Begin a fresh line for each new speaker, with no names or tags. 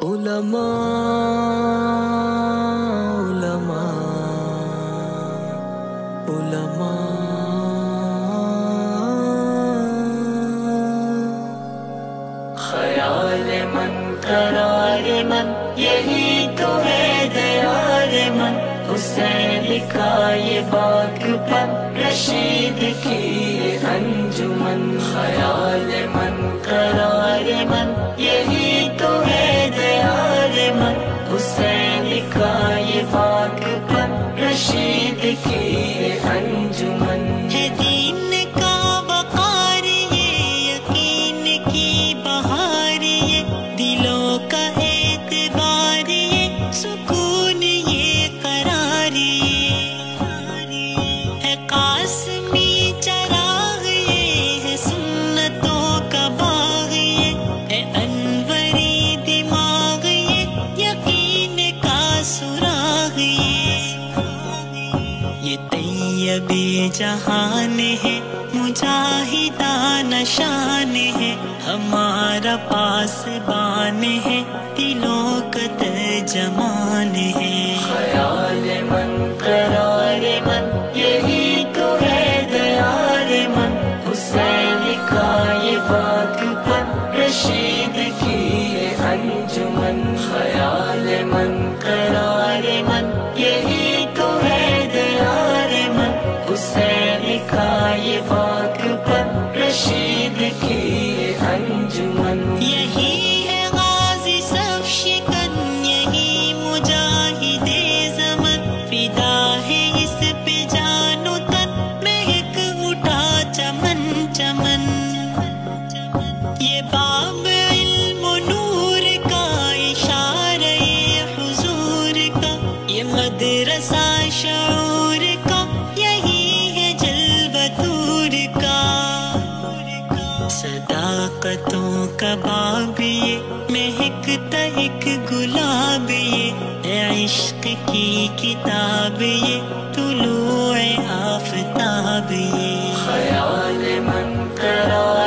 علماء علماء علماء، خیال من قرار من یہی تو ہے دیار من، حسین کا یہ باغ پر رشید کی انجمن، خیال من قرار من یہی تو ہے دیار من، حسین کا یہ باغ پر رشید کی انجمن،
ہے دین کا وقار یہ یقین کی بہار یہ دلوں کا اعتبار یہ سکون یہ قرار یہ ہے قاسمی چراغ یہ ہے سنتوں کا باغ یہ ہے انوری دماغ یہ یقین کا سراغ یہ طیب جہان ہے مجاہدانہ شان ہے ہمارا پاسبان ہے دلوں کا ترجمان ہے،
خیال من قرار من یہی تو ہے دیار من، حسین کا یہ باغ پر رشید کی انجمن، خیال من قرار من یہی تو ہے دیار من، حسین کا یہ باغ پر رشید کی انجمن،
یہی ہے غازی صف شکن یہی مجاہد زمن، فدا ہے اس پہ جان و تن مہک اٹھا چمن چمن، یہ باب علم و نور کا اشارہ حضور کا، یہ مدرسہ شعور کا یہی ہے جلوۃ کا، صداقتوں کا باب یہ مہکتا ایک گلاب یہ ہے عشق کی کتاب یہ طلوع آفتاب یہ،
خیال من قرار